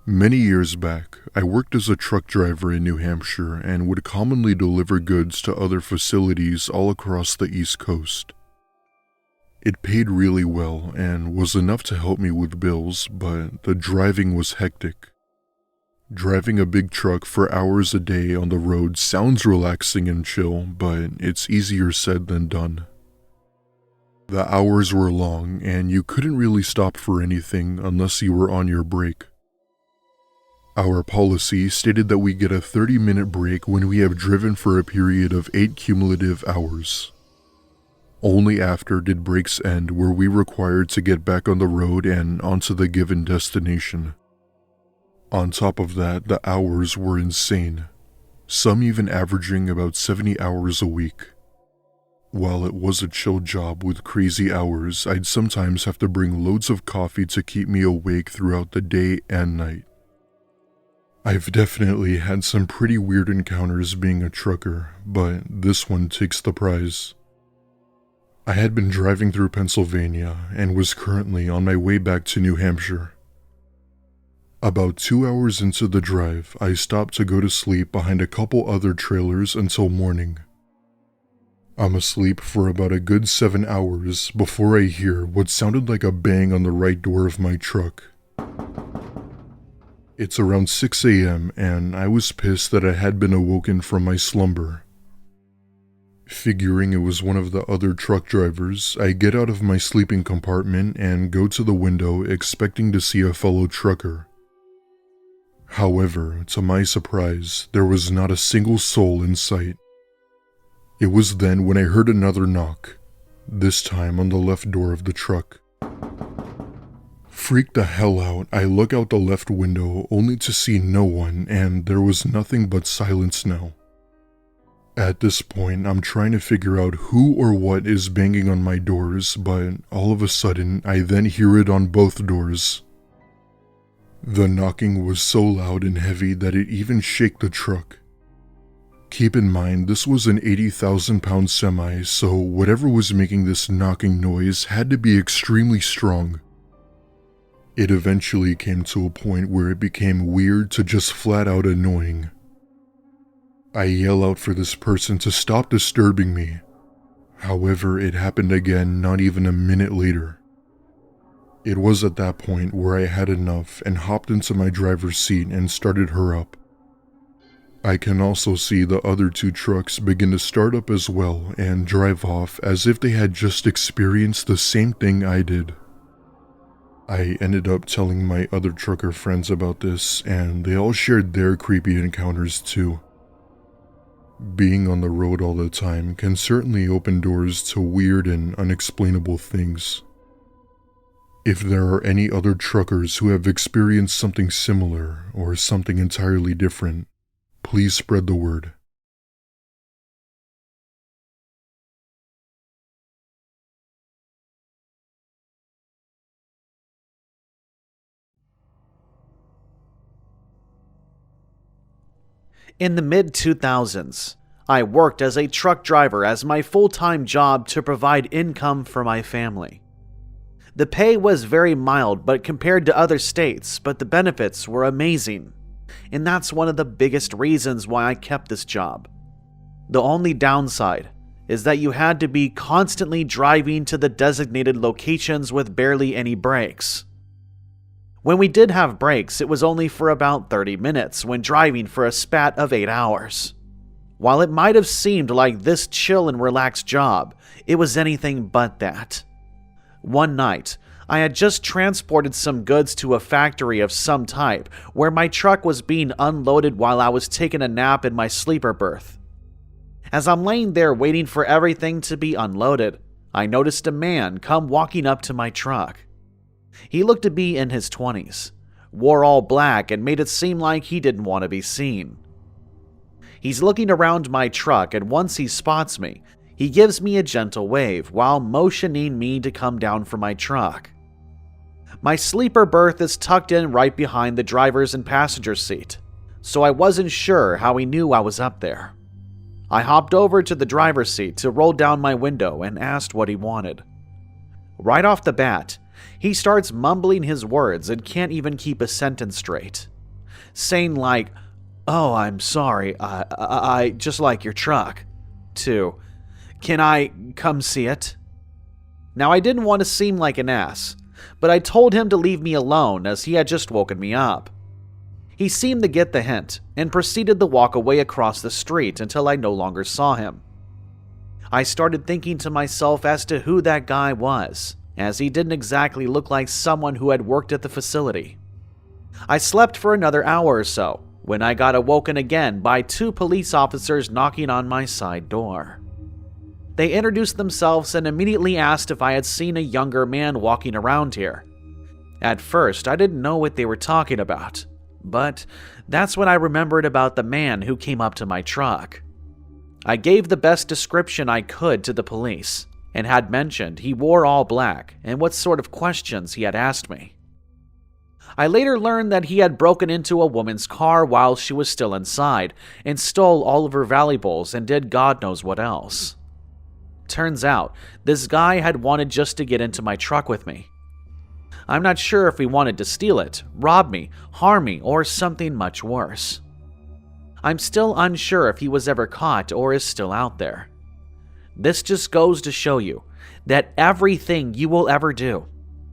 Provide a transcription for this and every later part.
Many years back, I worked as a truck driver in New Hampshire and would commonly deliver goods to other facilities all across the East Coast. It paid really well and was enough to help me with bills, but the driving was hectic. Driving a big truck for hours a day on the road sounds relaxing and chill, but it's easier said than done. The hours were long, and you couldn't really stop for anything unless you were on your break. Our policy stated that we get a 30-minute break when we have driven for a period of 8 cumulative hours. Only after did breaks end were we required to get back on the road and onto the given destination. On top of that, the hours were insane, some even averaging about 70 hours a week. While it was a chill job with crazy hours, I'd sometimes have to bring loads of coffee to keep me awake throughout the day and night. I've definitely had some pretty weird encounters being a trucker, but this one takes the prize. I had been driving through Pennsylvania and was currently on my way back to New Hampshire. About 2 hours into the drive, I stopped to go to sleep behind a couple other trailers until morning. I'm asleep for about a good 7 hours before I hear what sounded like a bang on the right door of my truck. It's around 6 a.m. and I was pissed that I had been awoken from my slumber. Figuring it was one of the other truck drivers, I get out of my sleeping compartment and go to the window expecting to see a fellow trucker. However, to my surprise, there was not a single soul in sight. It was then when I heard another knock, this time on the left door of the truck. Freaked the hell out, I look out the left window only to see no one, and there was nothing but silence now. At this point, I'm trying to figure out who or what is banging on my doors, but all of a sudden, I then hear it on both doors. The knocking was so loud and heavy that it even shook the truck. Keep in mind, this was an 80,000-pound semi, so whatever was making this knocking noise had to be extremely strong. It eventually came to a point where it became weird to just flat out annoying. I yell out for this person to stop disturbing me. However, it happened again not even a minute later. It was at that point where I had enough and hopped into my driver's seat and started her up. I can also see the other 2 trucks begin to start up as well and drive off as if they had just experienced the same thing I did. I ended up telling my other trucker friends about this, and they all shared their creepy encounters too. Being on the road all the time can certainly open doors to weird and unexplainable things. If there are any other truckers who have experienced something similar or something entirely different, please spread the word. In the mid-2000s, I worked as a truck driver as my full-time job to provide income for my family. The pay was very mild but compared to other states, but the benefits were amazing. And that's one of the biggest reasons why I kept this job. The only downside is that you had to be constantly driving to the designated locations with barely any breaks. When we did have breaks, it was only for about 30 minutes when driving for a spat of 8 hours. While it might have seemed like this chill and relaxed job, it was anything but that. One night, I had just transported some goods to a factory of some type where my truck was being unloaded while I was taking a nap in my sleeper berth. As I'm laying there waiting for everything to be unloaded, I noticed a man come walking up to my truck. He looked to be in his 20s, wore all black, and made it seem like he didn't want to be seen. He's looking around my truck, and once he spots me, he gives me a gentle wave while motioning me to come down from my truck. My sleeper berth is tucked in right behind the driver's and passenger seat, so I wasn't sure how he knew I was up there. I hopped over to the driver's seat to roll down my window and asked what he wanted. Right off the bat, He starts mumbling his words and can't even keep a sentence straight. Saying like, "Oh, I'm sorry, I just like your truck," to, "Can I come see it?" Now, I didn't want to seem like an ass, but I told him to leave me alone as he had just woken me up. He seemed to get the hint and proceeded to walk away across the street until I no longer saw him. I started thinking to myself as to who that guy was, as he didn't exactly look like someone who had worked at the facility. I slept for another hour or so when I got awoken again by 2 police officers knocking on my side door. They introduced themselves and immediately asked if I had seen a younger man walking around here. At first, I didn't know what they were talking about, but that's when I remembered about the man who came up to my truck. I gave the best description I could to the police and had mentioned he wore all black and what sort of questions he had asked me. I later learned that he had broken into a woman's car while she was still inside and stole all of her valuables and did God knows what else. Turns out, this guy had wanted just to get into my truck with me. I'm not sure if he wanted to steal it, rob me, harm me, or something much worse. I'm still unsure if he was ever caught or is still out there. This just goes to show you that everything you will ever do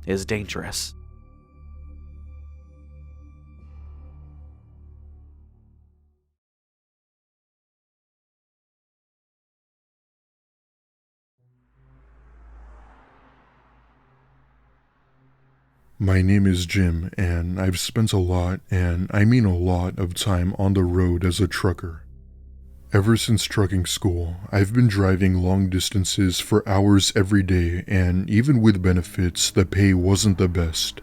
is dangerous. My name is Jim, and I've spent a lot, and I mean a lot, of time on the road as a trucker. Ever since trucking school, I've been driving long distances for hours every day, and even with benefits, the pay wasn't the best.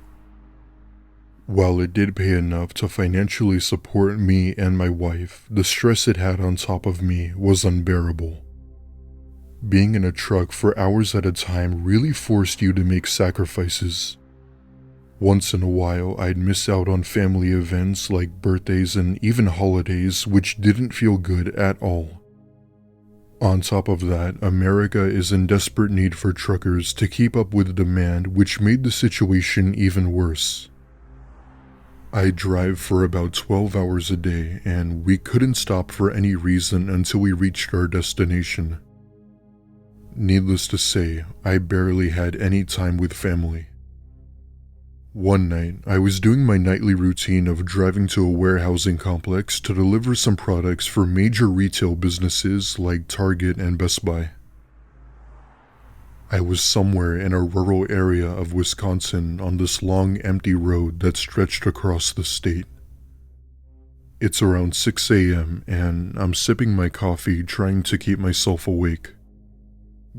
While it did pay enough to financially support me and my wife, the stress it had on top of me was unbearable. Being in a truck for hours at a time really forced you to make sacrifices. Once in a while, I'd miss out on family events like birthdays and even holidays, which didn't feel good at all. On top of that, America is in desperate need for truckers to keep up with demand, which made the situation even worse. I drive for about 12 hours a day, and we couldn't stop for any reason until we reached our destination. Needless to say, I barely had any time with family. One night, I was doing my nightly routine of driving to a warehousing complex to deliver some products for major retail businesses like Target and Best Buy. I was somewhere in a rural area of Wisconsin on this long, empty road that stretched across the state. It's around 6 a.m. and I'm sipping my coffee trying to keep myself awake.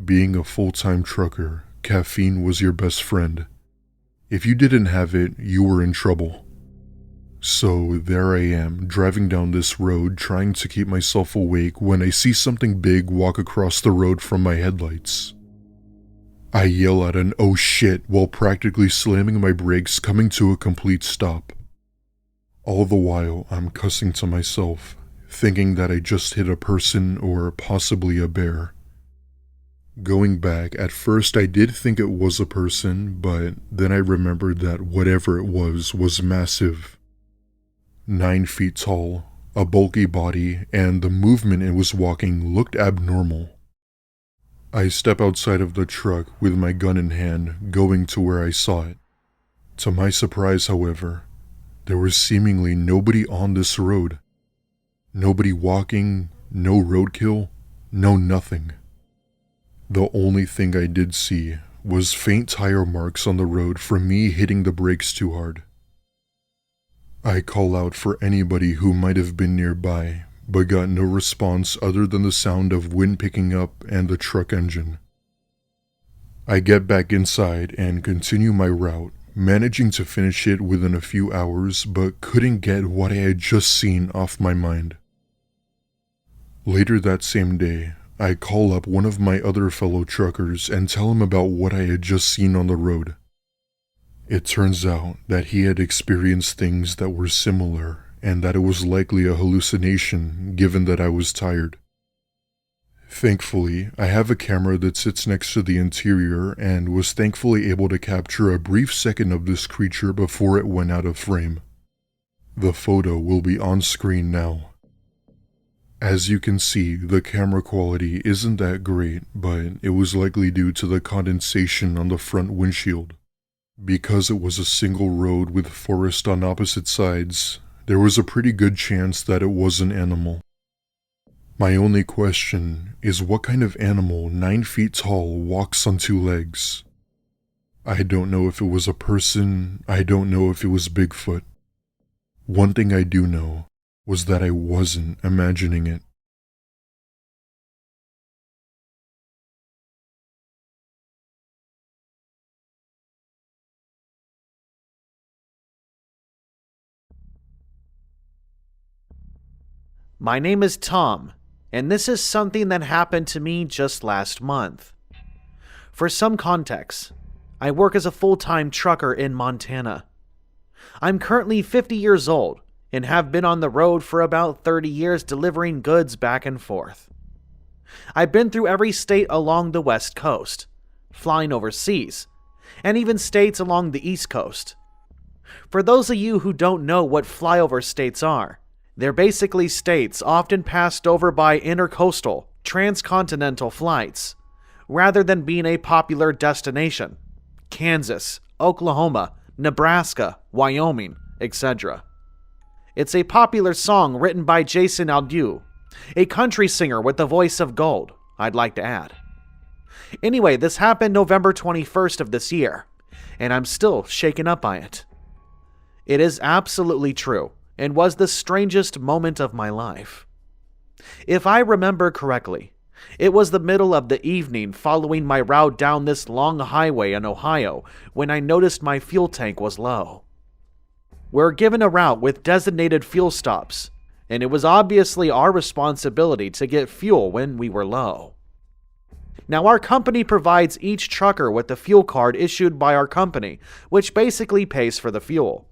Being a full-time trucker, caffeine was your best friend. If you didn't have it, you were in trouble. So there I am, driving down this road trying to keep myself awake when I see something big walk across the road from my headlights. I yell out an "oh shit" while practically slamming my brakes, coming to a complete stop. All the while, I'm cussing to myself, thinking that I just hit a person or possibly a bear. Going back, at first I did think it was a person, but then I remembered that whatever it was massive. 9 feet tall, a bulky body, and the movement it was walking looked abnormal. I step outside of the truck with my gun in hand, going to where I saw it. To my surprise, however, there was seemingly nobody on this road. Nobody walking, no roadkill, no nothing. The only thing I did see was faint tire marks on the road from me hitting the brakes too hard. I call out for anybody who might have been nearby, but got no response other than the sound of wind picking up and the truck engine. I get back inside and continue my route, managing to finish it within a few hours, but couldn't get what I had just seen off my mind. Later that same day, I call up one of my other fellow truckers and tell him about what I had just seen on the road. It turns out that he had experienced things that were similar and that it was likely a hallucination given that I was tired. Thankfully, I have a camera that sits next to the interior and was thankfully able to capture a brief second of this creature before it went out of frame. The photo will be on screen now. As you can see, the camera quality isn't that great, but it was likely due to the condensation on the front windshield. Because it was a single road with forest on opposite sides, there was a pretty good chance that it was an animal. My only question is what kind of animal 9 feet tall walks on 2 legs? I don't know if it was a person, I don't know if it was Bigfoot. One thing I do know was that I wasn't imagining it. My name is Tom, and this is something that happened to me just last month. For some context, I work as a full-time trucker in Montana. I'm currently 50 years old and have been on the road for about 30 years delivering goods back and forth. I've been through every state along the West Coast, flying overseas, and even states along the East Coast. For those of you who don't know what flyover states are, they're basically states often passed over by intercoastal, transcontinental flights, rather than being a popular destination. Kansas, Oklahoma, Nebraska, Wyoming, etc. It's a popular song written by Jason Aldew, a country singer with the voice of gold, I'd like to add. Anyway, this happened November 21st of this year, and I'm still shaken up by it. It is absolutely true, and was the strangest moment of my life. If I remember correctly, it was the middle of the evening following my route down this long highway in Ohio when I noticed my fuel tank was low. We're given a route with designated fuel stops, and it was obviously our responsibility to get fuel when we were low. Now, our company provides each trucker with a fuel card issued by our company, which basically pays for the fuel.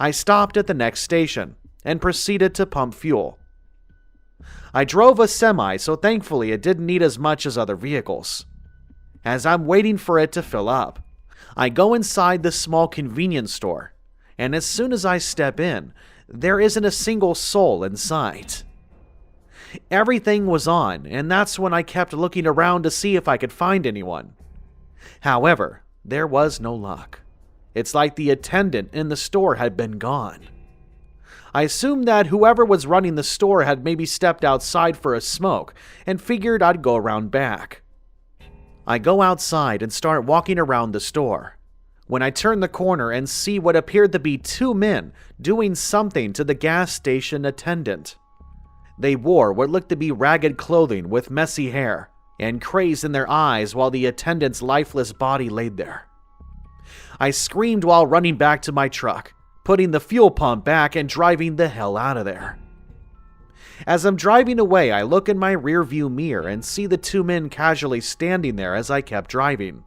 I stopped at the next station and proceeded to pump fuel. I drove a semi, so thankfully it didn't need as much as other vehicles. As I'm waiting for it to fill up, I go inside the small convenience store, and as soon as I step in, there isn't a single soul in sight. Everything was on, and that's when I kept looking around to see if I could find anyone. However, there was no luck. It's like the attendant in the store had been gone. I assumed that whoever was running the store had maybe stepped outside for a smoke and figured I'd go around back. I go outside and start walking around the store, when I turn the corner and see what appeared to be 2 men doing something to the gas station attendant. They wore what looked to be ragged clothing with messy hair and craze in their eyes while the attendant's lifeless body laid there. I screamed while running back to my truck, putting the fuel pump back and driving the hell out of there. As I'm driving away, I look in my rearview mirror and see the 2 men casually standing there as I kept driving.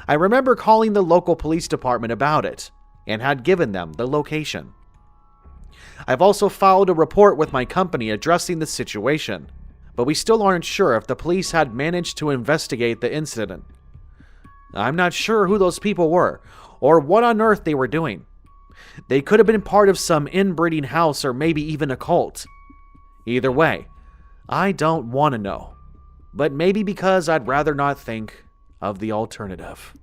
I remember calling the local police department about it and had given them the location. I've also filed a report with my company addressing the situation, but we still aren't sure if the police had managed to investigate the incident. I'm not sure who those people were, or what on earth they were doing. They could have been part of some inbreeding house or maybe even a cult. Either way, I don't want to know, but maybe because I'd rather not think of the alternative.